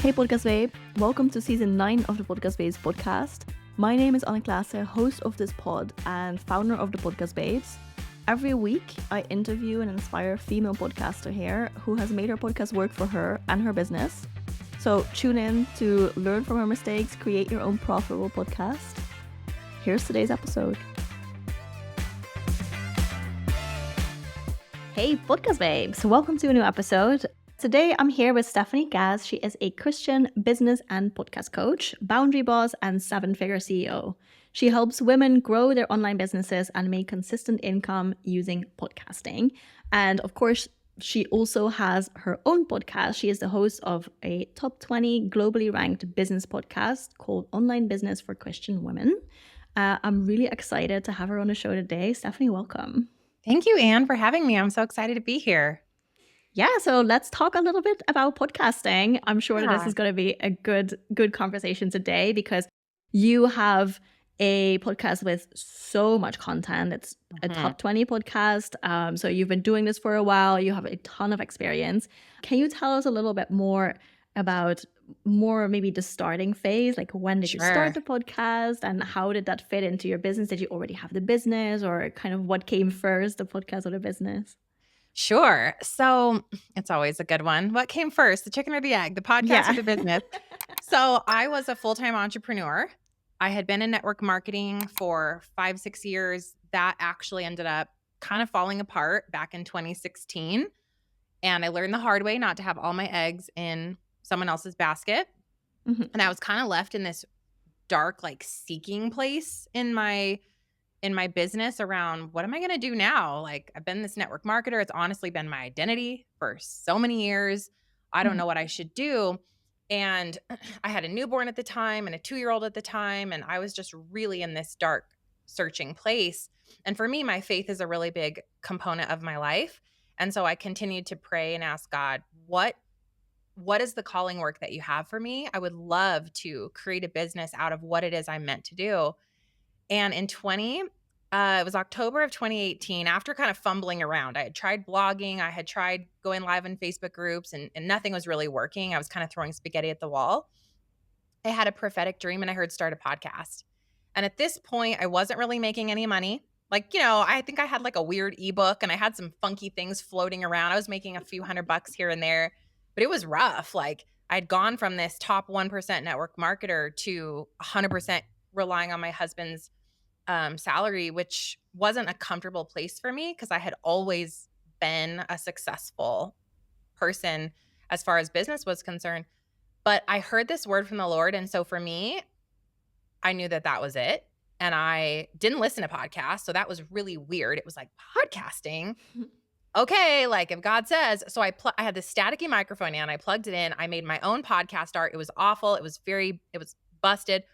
Hey Podcast Babe, welcome to season 9 of the Podcast Babes podcast. My name is Anna Glasse, host of this pod and founder of the Podcast Babes. Every week, I interview and inspire a female podcaster here who has made her podcast work for her and her business. So tune in to learn from her mistakes, create your own profitable podcast. Here's today's episode. Hey Podcast Babes, welcome to a new episode. Today, I'm here with Stefanie Gass. She is a Christian business and podcast coach, boundary boss, and seven-figure CEO. She helps women grow their online businesses and make consistent income using podcasting. And of course, she also has her own podcast. She is the host of a top 20 globally ranked business podcast called Online Business for Christian Women. I'm really excited to have her on the show today. Stephanie, welcome. Thank you, Anne, for having me. I'm so excited to be here. Yeah, so let's talk a little bit about podcasting. I'm sure that this is going to be a good conversation today because you have a podcast with so much content. It's a top 20 podcast. So you've been doing this for a while. You have a ton of experience. Can you tell us a little bit more about maybe the starting phase? Like when did you start the podcast and how did that fit into your business? Did you already have the business or kind of what came first, the podcast or the business? Sure. So it's always a good one. What came first, the chicken or the egg, the podcast or the business? So I was a full-time entrepreneur. I had been in network marketing for 5-6 years. That actually ended up kind of falling apart back in 2016. And I learned the hard way not to have all my eggs in someone else's basket. And I was kind of left in this dark, like seeking place in my business around what am I going to do now? Like I've been this network marketer. It's honestly been my identity for so many years. I don't know what I should do. And I had a newborn at the time and a 2-year-old at the time. And I was just really in this dark searching place. And for me, my faith is a really big component of my life. And so I continued to pray and ask God, what is the calling work that you have for me? I would love to create a business out of what it is I'm meant to do. And in it was October of 2018, after kind of fumbling around, I had tried blogging, I had tried going live in Facebook groups, and nothing was really working. I was kind of throwing spaghetti at the wall. I had a prophetic dream and I heard start a podcast. And at this point, I wasn't really making any money. Like, I think I had like a weird ebook and I had some funky things floating around. I was making a few $100 here and there, but it was rough. Like I'd gone from this top 1% network marketer to 100% relying on my husband's salary, which wasn't a comfortable place for me because I had always been a successful person as far as business was concerned. But I heard this word from the Lord. And so for me, I knew that was it. And I didn't listen to podcasts. So that was really weird. It was like podcasting. Okay, like if God says, so I had this staticky microphone and I plugged it in. I made my own podcast art. It was awful. It was busted.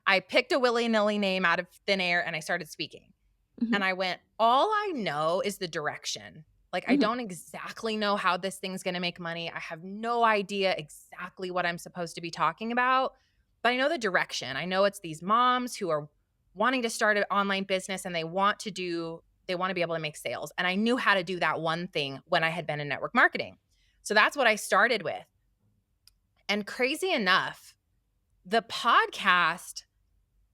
I picked a willy-nilly name out of thin air and I started speaking. And I went, all I know is the direction. Like, I don't exactly know how this thing's going to make money. I have no idea exactly what I'm supposed to be talking about, but I know the direction. I know it's these moms who are wanting to start an online business and they want to be able to make sales. And I knew how to do that one thing when I had been in network marketing. So that's what I started with. And crazy enough, the podcast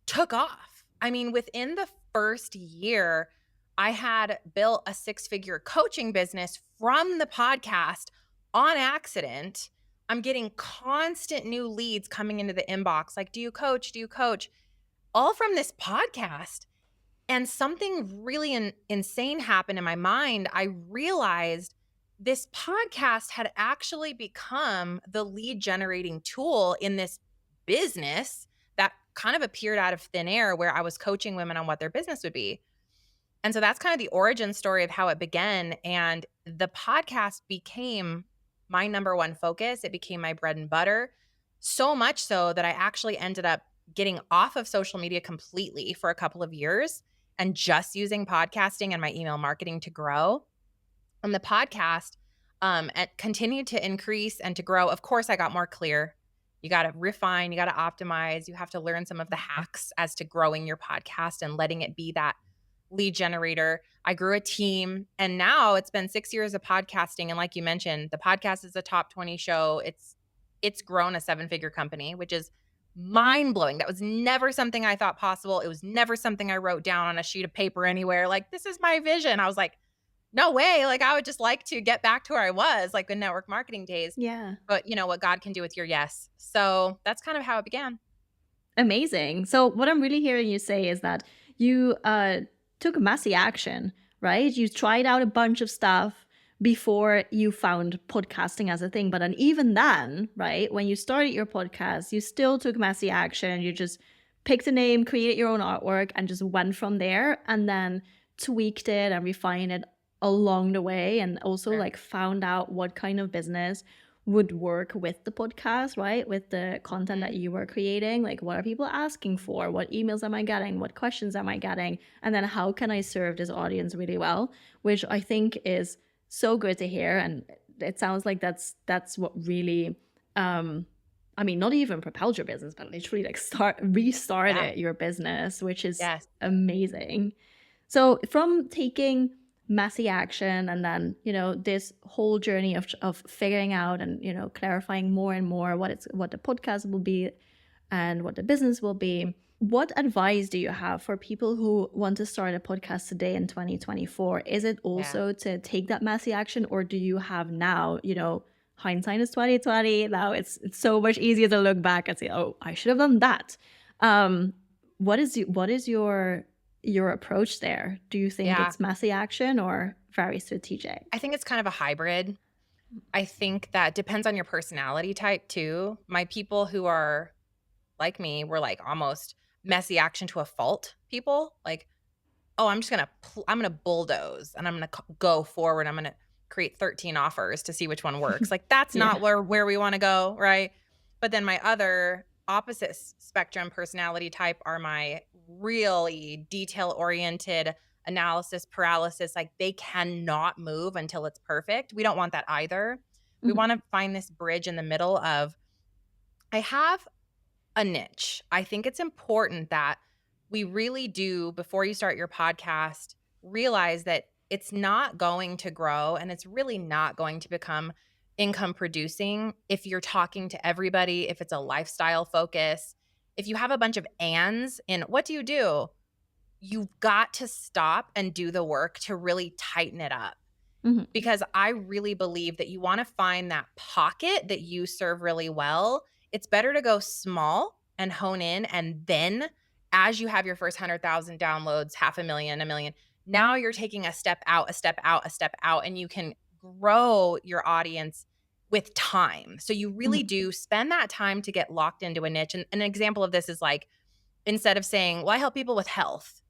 took off. I mean, within the first year, I had built a 6-figure coaching business from the podcast on accident. I'm getting constant new leads coming into the inbox. Like, do you coach? Do you coach? All from this podcast. And something really insane happened in my mind. I realized this podcast had actually become the lead generating tool in this business that kind of appeared out of thin air where I was coaching women on what their business would be. And so that's kind of the origin story of how it began. And the podcast became my number one focus. It became my bread and butter, so much so that I actually ended up getting off of social media completely for a couple of years and just using podcasting and my email marketing to grow. And the podcast continued to increase and to grow. Of course, I got more clear. You got to refine, you got to optimize, you have to learn some of the hacks as to growing your podcast and letting it be that lead generator. I grew a team, and now it's been 6 years of podcasting. And like you mentioned, the podcast is a top 20 show. It's it's grown a 7-figure company, which is mind blowing. That was never something I thought possible. It was never something I wrote down on a sheet of paper anywhere. Like, this is my vision. I was like, no way. Like, I would just like to get back to where I was, like in network marketing days. Yeah. But you know what God can do with your yes. So that's kind of how it began. Amazing. So what I'm really hearing you say is that you took messy action, right? You tried out a bunch of stuff before you found podcasting as a thing. But then even then, right, when you started your podcast, you still took messy action. You just picked a name, created your own artwork, and just went from there, and then tweaked it and refined it along the way, and also Sure. like found out what kind of business would work with the podcast, right? With the content that you were creating, like what are people asking for? What emails am I getting? What questions am I getting? And then how can I serve this audience really well? Which I think is so good to hear. And it sounds like that's what really I mean, not even propelled your business, but literally like restarted your business, which is amazing. So from taking messy action and then, you know, this whole journey of figuring out and, you know, clarifying more and more what the podcast will be and what the business will be, what advice do you have for people who want to start a podcast today in 2024? Is it also to take that messy action, or do you have now, you know, hindsight is 2020, now it's so much easier to look back and say, oh, I should have done that? What is your approach there? Do you think it's messy action or very strategic? I think it's kind of a hybrid. I think that depends on your personality type too. My people who are like me were like almost messy action to a fault people. Like, oh, I'm going to bulldoze and I'm going to go forward. I'm going to create 13 offers to see which one works. Like, that's not where we want to go, right? But then my other opposite spectrum personality type are my really detail-oriented analysis paralysis. Like, they cannot move until it's perfect. We don't want that either. We want to find this bridge in the middle of, I have a niche. I think it's important that we really do, before you start your podcast, realize that it's not going to grow and it's really not going to become income producing if you're talking to everybody, if it's a lifestyle focus. If you have a bunch of ands in what do, you've got to stop and do the work to really tighten it up. Because I really believe that you want to find that pocket that you serve really well. It's better to go small and hone in, and then as you have your first 100,000 downloads, 500,000, 1 million, now you're taking a step out, and you can grow your audience with time. So you really do spend that time to get locked into a niche. And an example of this is like, instead of saying, well, I help people with health.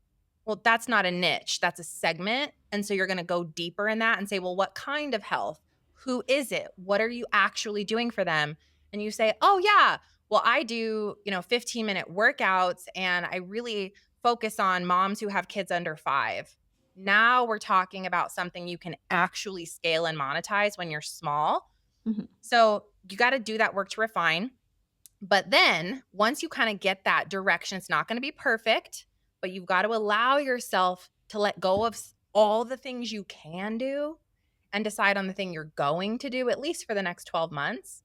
Well, that's not a niche, that's a segment. And so you're going to go deeper in that and say, well, what kind of health? Who is it? What are you actually doing for them? And you say, oh yeah, well, I do, 15-minute workouts, and I really focus on moms who have kids under 5. Now we're talking about something you can actually scale and monetize when you're small. So you got to do that work to refine. But then once you kind of get that direction, it's not going to be perfect, but you've got to allow yourself to let go of all the things you can do and decide on the thing you're going to do, at least for the next 12 months.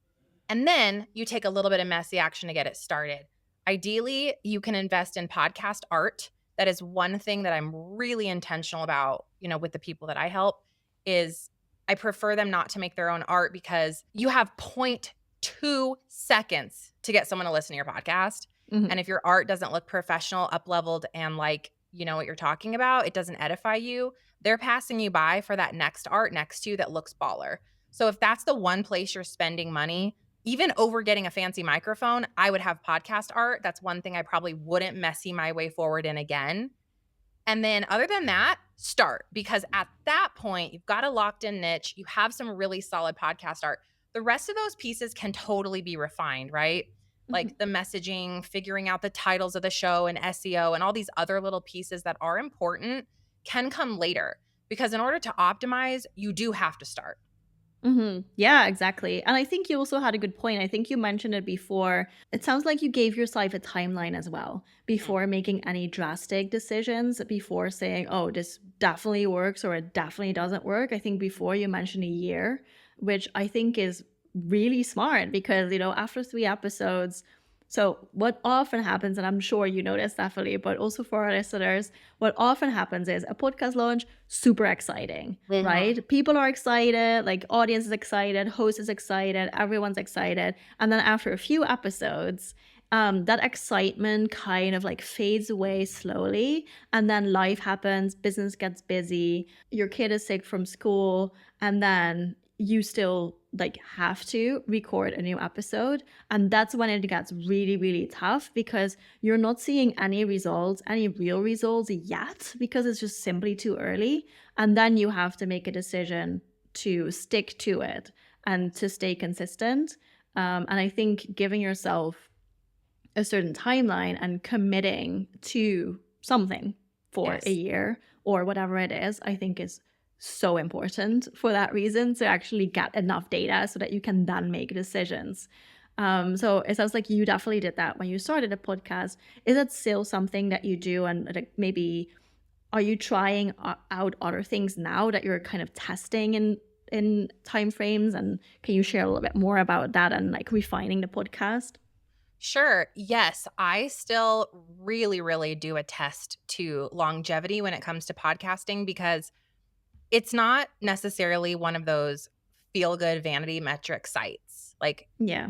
And then you take a little bit of messy action to get it started. Ideally, you can invest in podcast art. That is one thing that I'm really intentional about, with the people that I help, is I prefer them not to make their own art, because you have 0.2 seconds to get someone to listen to your podcast. And if your art doesn't look professional, up-leveled, and like, you know what you're talking about, it doesn't edify you, they're passing you by for that next art next to you that looks baller. So if that's the one place you're spending money, even over getting a fancy microphone, I would have podcast art. That's one thing I probably wouldn't messy my way forward in again. And then other than that, start. Because at that point, you've got a locked in niche. You have some really solid podcast art. The rest of those pieces can totally be refined, right? Like the messaging, figuring out the titles of the show, and SEO, and all these other little pieces that are important can come later. Because in order to optimize, you do have to start. Yeah, exactly. And I think you also had a good point. I think you mentioned it before. It sounds like you gave yourself a timeline as well before making any drastic decisions, before saying, oh, this definitely works or it definitely doesn't work. I think before you mentioned a year, which I think is really smart because, after 3 episodes, so what often happens, and I'm sure you know this definitely, but also for our listeners, what often happens is a podcast launch, super exciting, right? People are excited, like audience is excited, host is excited, everyone's excited. And then after a few episodes, that excitement kind of like fades away slowly. And then life happens, business gets busy, your kid is sick from school, and then you still like have to record a new episode. And that's when it gets really, really tough because you're not seeing any results, any real results yet, because it's just simply too early. And then you have to make a decision to stick to it and to stay consistent. And I think giving yourself a certain timeline and committing to something for a year or whatever it is, I think is so important for that reason, to actually get enough data so that you can then make decisions. So it sounds like you definitely did that when you started a podcast. Is it still something that you do? And like maybe are you trying out other things now that you're kind of testing in timeframes? And can you share a little bit more about that and like refining the podcast? Sure. Yes. I still really, really do attest to longevity when it comes to podcasting because it's not necessarily one of those feel good vanity metric sites. Like, Yeah.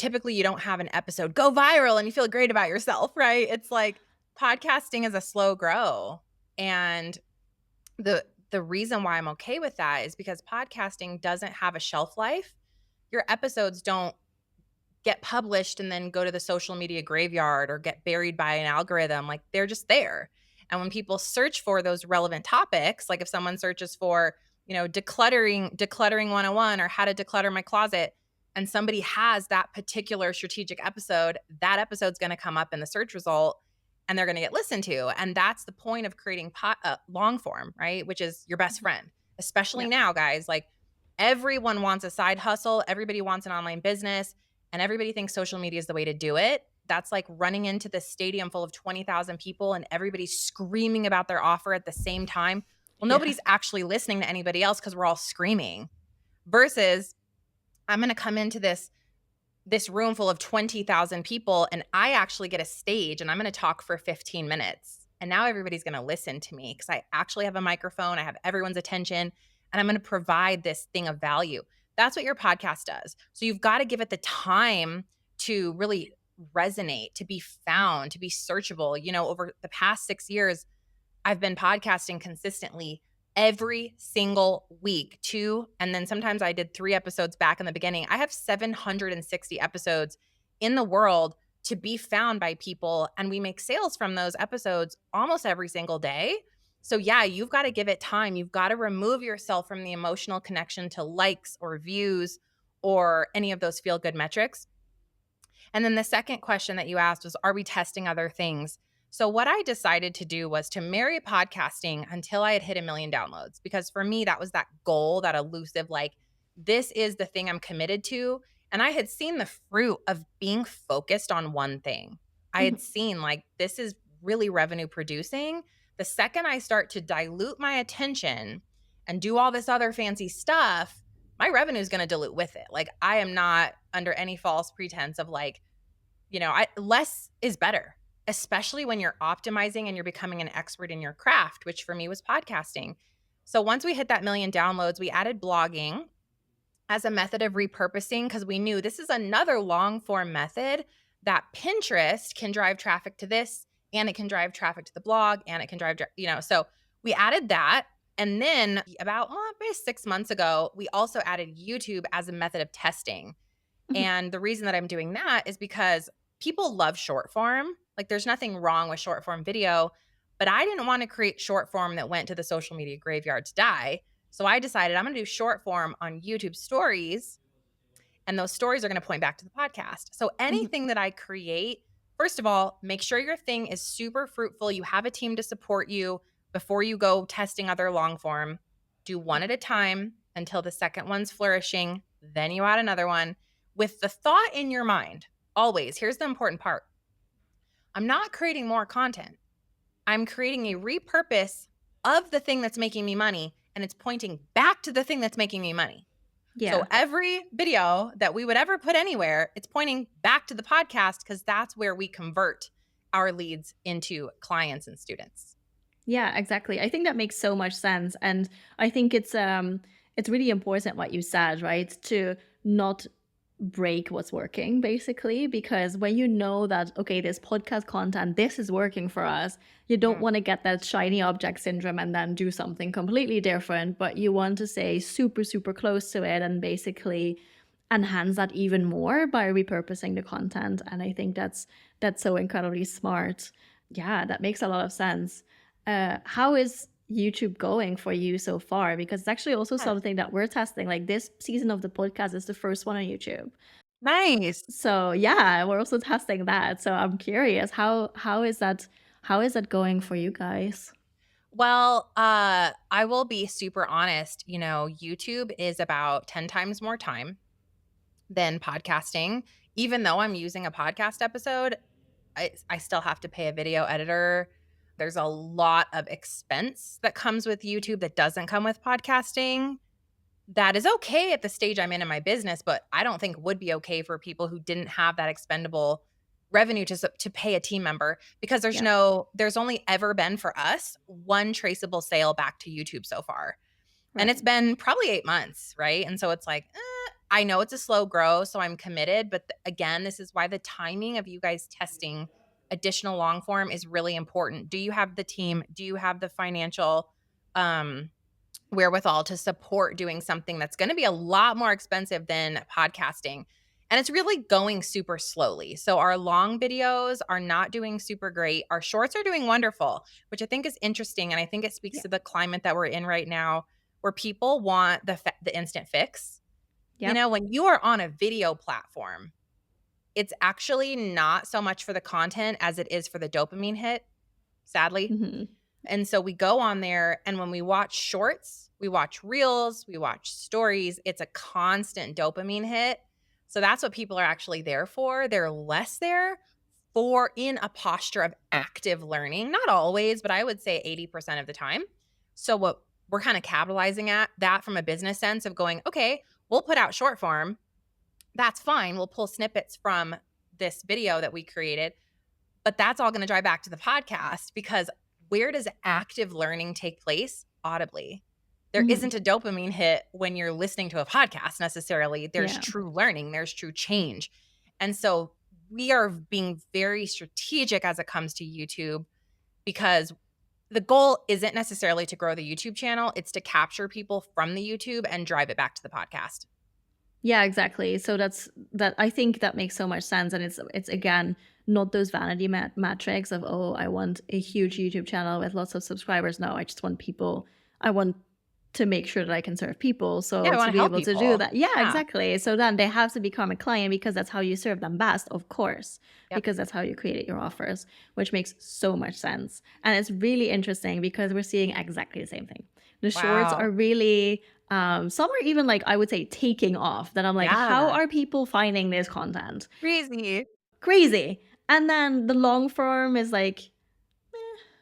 typically you don't have an episode go viral and you feel great about yourself, right? It's like podcasting is a slow grow. And the reason why I'm okay with that is because podcasting doesn't have a shelf life. Your episodes don't get published and then go to the social media graveyard or get buried by an algorithm. Like, they're just there. And when people search for those relevant topics, like if someone searches for, decluttering 101 or how to declutter my closet, and somebody has that particular strategic episode, that episode's going to come up in the search result and they're going to get listened to. And that's the point of creating long form, right? Which is your best friend, especially now, guys. Like, everyone wants a side hustle. Everybody wants an online business. And everybody thinks social media is the way to do it. That's like running into this stadium full of 20,000 people and everybody's screaming about their offer at the same time. Well, nobody's actually listening to anybody else because we're all screaming. Versus, I'm going to come into this room full of 20,000 people and I actually get a stage and I'm going to talk for 15 minutes. And now everybody's going to listen to me because I actually have a microphone. I have everyone's attention and I'm going to provide this thing of value. That's what your podcast does. So you've got to give it the time to really resonate, to be found, to be searchable. Over the past 6 years, I've been podcasting consistently every single week, 2, and then sometimes I did 3 episodes back in the beginning. I have 760 episodes in the world to be found by people, and we make sales from those episodes almost every single day. So yeah, you've got to give it time. You've got to remove yourself from the emotional connection to likes or views or any of those feel-good metrics. And then the second question that you asked was, are we testing other things? So what I decided to do was to marry podcasting until I had hit 1 million downloads, because for me, that was that goal, that elusive, like, this is the thing I'm committed to. And I had seen the fruit of being focused on one thing. I had seen, like, this is really revenue producing. The second I start to dilute my attention and do all this other fancy stuff, my revenue is going to dilute with it. Like, I am not under any false pretense of like, less is better, especially when you're optimizing and you're becoming an expert in your craft, which for me was podcasting. So once we hit that 1 million downloads, we added blogging as a method of repurposing because we knew this is another long form method that Pinterest can drive traffic to this and it can drive traffic to the blog and it can drive, so we added that. And then about maybe 6 months ago, we also added YouTube as a method of testing. And the reason that I'm doing that is because people love short form. Like, there's nothing wrong with short form video, but I didn't want to create short form that went to the social media graveyard to die. So I decided I'm going to do short form on YouTube stories, and those stories are going to point back to the podcast. So anything that I create, first of all, make sure your thing is super fruitful. You have a team to support you before you go testing other long form. Do one at a time until the second one's flourishing. Then you add another one with the thought in your mind. Always, here's the important part. I'm not creating more content. I'm creating a repurpose of the thing that's making me money, and it's pointing back to the thing that's making me money. So Yeah. every video that we would ever put anywhere, it's pointing back to the podcast because that's where we convert our leads into clients and students. Yeah, exactly. I think that makes so much sense. And I think it's really important what you said, right? To not break what's working basically, because when you know that okay, this podcast content, this is working for us, you don't want to get that shiny object syndrome and then do something completely different, but you want to stay super super close to it and basically enhance that even more by repurposing the content. And I think that's so incredibly smart. Yeah, that makes a lot of sense. How is YouTube going for you so far? Because it's actually also Yes. something that we're testing. Like this season of the podcast is the first one on YouTube. Nice. So yeah, we're also testing that. So I'm curious, how is that going for you guys? Well, I will be super honest. YouTube is about 10 times more time than podcasting. Even though I'm using a podcast episode, I still have to pay a video editor. There's a lot of expense that comes with YouTube that doesn't come with podcasting. That is okay at the stage I'm in my business, but I don't think would be okay for people who didn't have that expendable revenue to pay a team member, because Yeah. there's only ever been for us one traceable sale back to YouTube so far. And Right. it's been probably 8 months, right? And so it's like, I know it's a slow grow, so I'm committed. But again, this is why the timing of you guys testing additional long form is really important. Do you have the team? Do you have the financial wherewithal to support doing something that's going to be a lot more expensive than podcasting? And it's really going super slowly. So our long videos are not doing super great. Our shorts are doing wonderful, which I think is interesting. And I think it speaks Yeah. to the climate that we're in right now, where people want the instant fix. Yep. When you are on a video platform, it's actually not so much for the content as it is for the dopamine hit, sadly. Hmm. And so we go on there, and when we watch shorts, we watch reels, we watch stories, it's a constant dopamine hit. So that's what people are actually there for. They're less there for in a posture of active learning. Not always, but I would say 80% of the time. So what we're kind of capitalizing at that from a business sense of going, okay, we'll put out short form. That's fine. We'll pull snippets from this video that we created, but that's all going to drive back to the podcast, because where does active learning take place? Audibly. There Hmm. isn't a dopamine hit when you're listening to a podcast necessarily. There's Yeah. true learning, there's true change. And so we are being very strategic as it comes to YouTube, because the goal isn't necessarily to grow the YouTube channel, it's to capture people from the YouTube and drive it back to the podcast. Yeah, exactly. So that I think that makes so much sense, and it's again not those vanity metrics of oh, I want a huge YouTube channel with lots of subscribers. No, I just want people. I want to make sure that I can serve people. Yeah, So I want to to be help able to do people. that, yeah, Yeah. exactly. So then they have to become a client because that's how you serve them best, of course, Yep. because that's how you create your offers, which makes so much sense. And it's really interesting because we're seeing exactly the same thing. The shorts Wow. are really some are even like I would say taking off, that I'm like, how Yeah. are people finding this content? Crazy. Crazy. And then the long form is like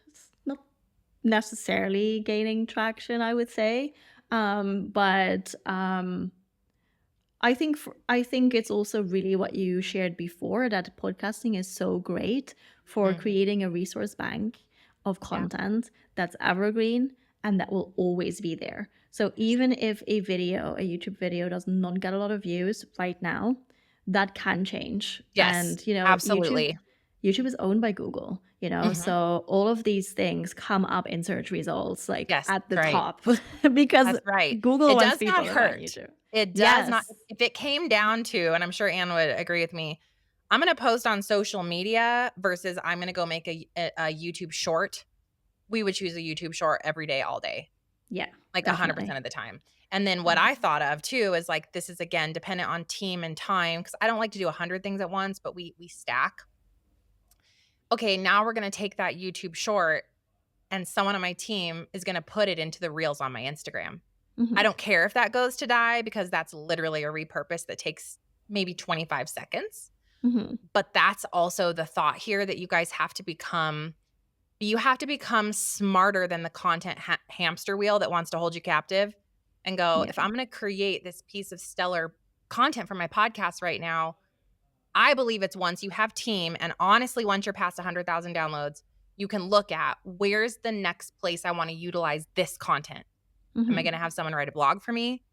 it's not necessarily gaining traction, I would say. But I think it's also really what you shared before, that podcasting is so great for Mhm. creating a resource bank of Yeah. content that's evergreen and that will always be there. So even if a YouTube video does not get a lot of views right now, that can change. Yes, And absolutely. YouTube is owned by Google, Mhm. so all of these things come up in search results like Yes, at the that's right. top because That's right. Google It wants does people not to find hurt. YouTube. It does not. Yes. If it came down to, and I'm sure Anne would agree with me, I'm gonna post on social media versus I'm gonna go make a YouTube short, we would choose a YouTube short every day, all day, Yeah, like 100% definitely. of the time. And then what Mhm. I thought of too is like, this is again dependent on team and time, because I don't like to do 100 things at once, but we stack. Okay, now we're gonna take that YouTube short, and someone on my team is gonna put it into the reels on my Instagram. I Mhm. don't care if that goes to die, because that's literally a repurpose that takes maybe 25 seconds. Mhm. But that's also the thought here, that you guys have to become smarter than the content hamster wheel that wants to hold you captive. and go, Yeah. if I'm going to create this piece of stellar content for my podcast right now, I believe it's once you have team, and honestly, once you're past 100,000 downloads, you can look at where's the next place I want to utilize this content. Am I Mm-hmm. going to have someone write a blog for me?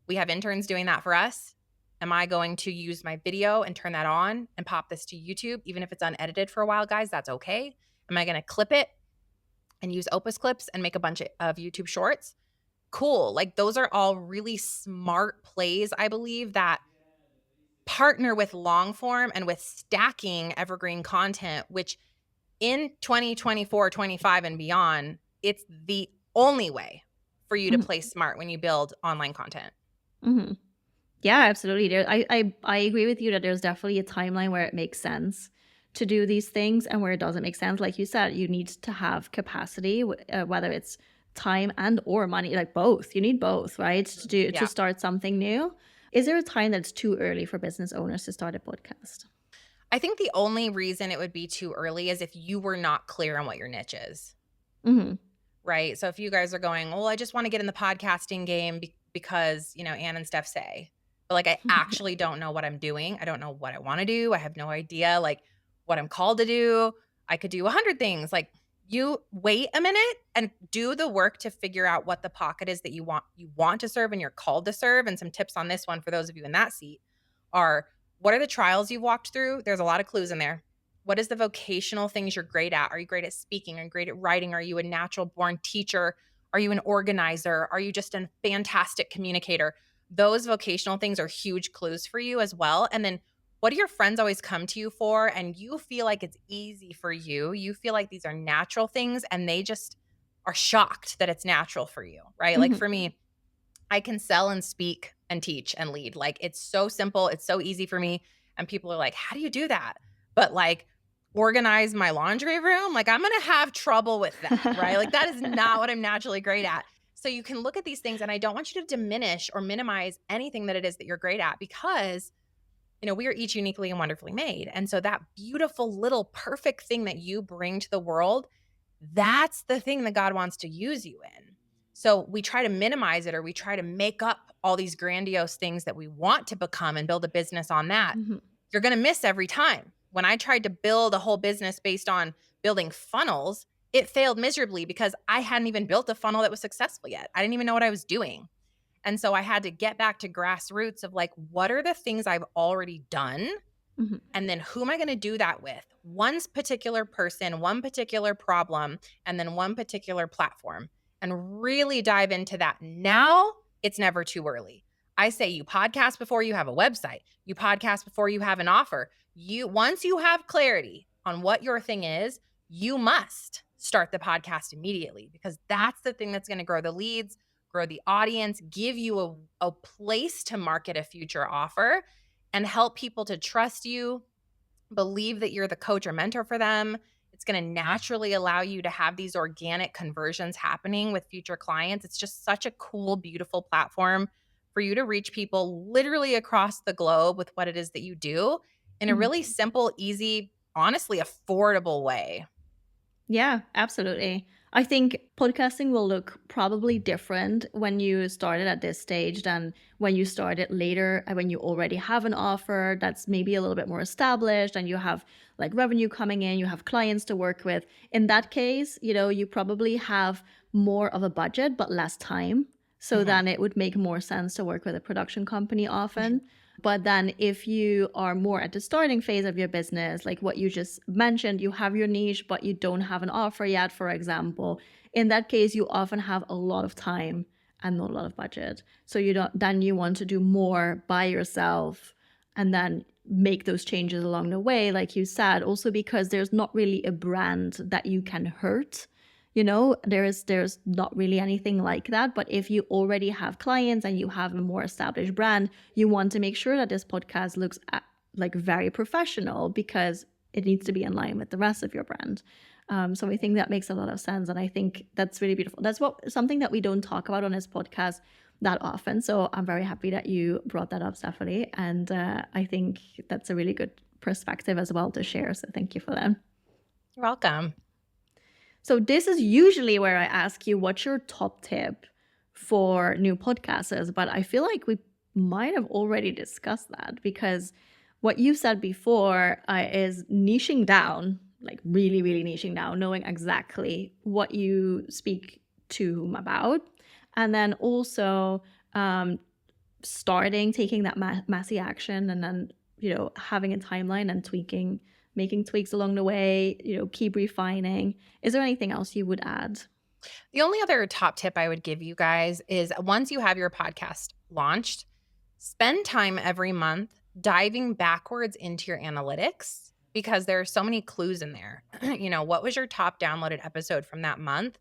We have interns doing that for us. Am I going to use my video and turn that on and pop this to YouTube? Even if it's unedited for a while, guys, that's okay. Am I going to clip it and use Opus clips and make a bunch of YouTube shorts? Cool. Like those are all really smart plays, I believe, that partner with long form and with stacking evergreen content, which in 2024, 25 and beyond, it's the only way for you to Mm-hmm. play smart when you build online content. Mm-hmm. Yeah, absolutely. I agree with you that there's definitely a timeline where it makes sense to do these things and where it doesn't make sense. Like you said, you need to have capacity, whether it's time and or money, like both. You need both, right? To Yeah. start something new. Is there a time that's too early for business owners to start a podcast? I think the only reason it would be too early is if you were not clear on what your niche is, Mm-hmm. right? So if you guys are going, well, I just want to get in the podcasting game because, Ann and Steph say, but like, I actually don't know what I'm doing. I don't know what I want to do. I have no idea like what I'm called to do. I could do 100 things. Like you wait a minute and do the work to figure out what the pocket is that you want to serve and you're called to serve. And some tips on this one for those of you in that seat are, what are the trials you've walked through? There's a lot of clues in there. What is the vocational things you're great at? Are you great at speaking? Are you great at writing? Are you a natural born teacher? Are you an organizer? Are you just a fantastic communicator? Those vocational things are huge clues for you as well. And then what do your friends always come to you for? And you feel like it's easy for you. You feel like these are natural things and they just are shocked that it's natural for you, right? Like Mm-hmm. for me, I can sell and speak and teach and lead. Like it's so simple. It's so easy for me. And people are like, how do you do that? But like organize my laundry room, like I'm going to have trouble with that, right? Like that is not what I'm naturally great at. So you can look at these things and I don't want you to diminish or minimize anything that it is that you're great at because we are each uniquely and wonderfully made. And so that beautiful little perfect thing that you bring to the world, that's the thing that God wants to use you in. So we try to minimize it or we try to make up all these grandiose things that we want to become and build a business on that. Mm-hmm. You're going to miss every time. When I tried to build a whole business based on building funnels, it failed miserably because I hadn't even built a funnel that was successful yet. I didn't even know what I was doing. And so I had to get back to grassroots of like, what are the things I've already done? Mm-hmm. And then who am I going to do that with? One particular person, one particular problem, and then one particular platform, and really dive into that. Now it's never too early. I say you podcast before you have a website. You podcast before you have an offer. Once you have clarity on what your thing is, you must start the podcast immediately because that's the thing that's going to grow the leads, grow the audience, give you a place to market a future offer and help people to trust you, believe that you're the coach or mentor for them. It's going to naturally allow you to have these organic conversions happening with future clients. It's just such a cool, beautiful platform for you to reach people literally across the globe with what it is that you do in a Mm-hmm. really simple, easy, honestly, affordable way. Yeah, absolutely. I think podcasting will look probably different when you started at this stage than when you started later, when you already have an offer that's maybe a little bit more established and you have like revenue coming in, you have clients to work with. In that case, you probably have more of a budget but less time. So then it would make more sense to work with a production company often. But then if you are more at the starting phase of your business, like what you just mentioned, you have your niche, but you don't have an offer yet, for example, in that case, you often have a lot of time and not a lot of budget. So then you want to do more by yourself and then make those changes along the way, like you said, also because there's not really a brand that you can hurt. There's not really anything like that. But if you already have clients and you have a more established brand, you want to make sure that this podcast looks like very professional because it needs to be in line with the rest of your brand. So I think that makes a lot of sense. And I think that's really beautiful. That's something that we don't talk about on this podcast that often. So I'm very happy that you brought that up, Stefanie. And I think that's a really good perspective as well to share. So thank you for that. You're welcome. So this is usually where I ask you, what's your top tip for new podcasters, but I feel like we might have already discussed that, because what you said before is niching down, like really, really niching down, knowing exactly what you speak to whom about. And then also taking that massy action, and then, having a timeline and making tweaks along the way, keep refining. Is there anything else you would add? The only other top tip I would give you guys is, once you have your podcast launched, spend time every month diving backwards into your analytics, because there are so many clues in there. What was your top downloaded episode from that month?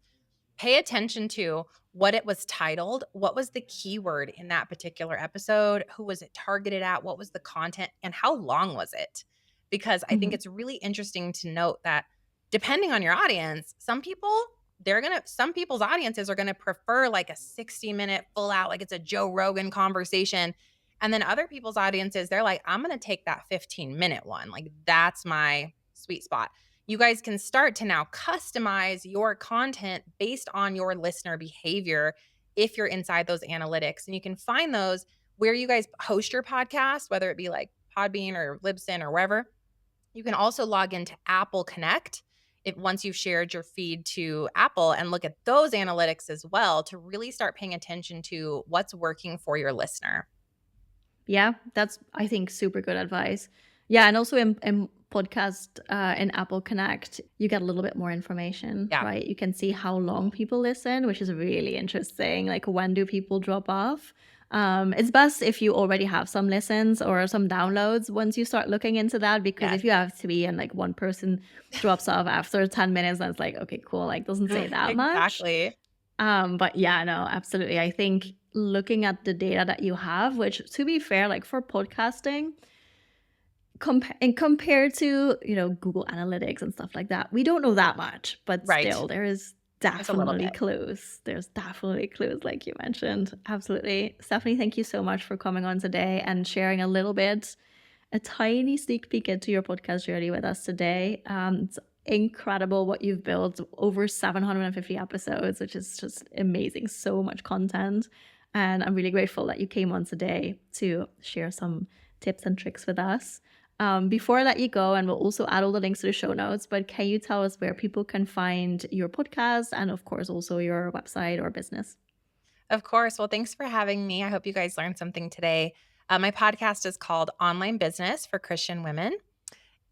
Pay attention to what it was titled, what was the keyword in that particular episode, who was it targeted at, what was the content, and how long was it? Because I think it's really interesting to note that depending on your audience, some people's audiences are going to prefer like a 60-minute full out, like it's a Joe Rogan conversation. And then other people's audiences, they're like, I'm going to take that 15-minute one. Like, that's my sweet spot. You guys can start to now customize your content based on your listener behavior if you're inside those analytics. And you can find those where you guys host your podcast, whether it be like Podbean or Libsyn or wherever. You can also log into Apple Connect once you've shared your feed to Apple, and look at those analytics as well to really start paying attention to what's working for your listener. Yeah, that's, I think, super good advice. Yeah, and also in podcast in Apple Connect, you get a little bit more information, right? You can see how long people listen, which is really interesting. Like, when do people drop off? It's best if you already have some listens or some downloads once you start looking into that, because if you have to be and like one person drops off after 10 minutes, then it's like, okay, cool, like doesn't say that much. Exactly. But yeah, no, absolutely. I think looking at the data that you have, which, to be fair, like for podcasting, compared to, Google Analytics and stuff like that, we don't know that much, but still there is definitely clues. There's definitely clues, like you mentioned. Absolutely. Stefanie, thank you so much for coming on today and sharing a tiny sneak peek into your podcast journey with us today. It's incredible what you've built, over 750 episodes, which is just amazing. So much content. And I'm really grateful that you came on today to share some tips and tricks with us. Before I let you go, and we'll also add all the links to the show notes, but can you tell us where people can find your podcast and, of course, also your website or business? Of course. Well, thanks for having me. I hope you guys learned something today. My podcast is called Online Business for Christian Women,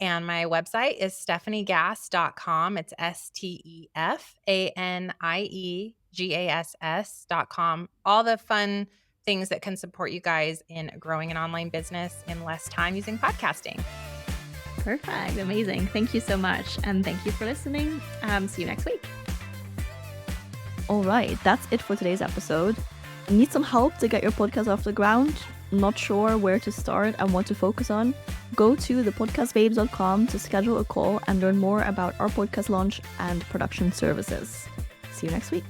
and my website is stefanigass.com. It's STEFANIEGASS.com. All the fun things that can support you guys in growing an online business in less time using podcasting. Perfect. Amazing. Thank you so much. And thank you for listening. See you next week. All right. That's it for today's episode. Need some help to get your podcast off the ground? Not sure where to start and what to focus on? Go to thepodcastbabes.com to schedule a call and learn more about our podcast launch and production services. See you next week.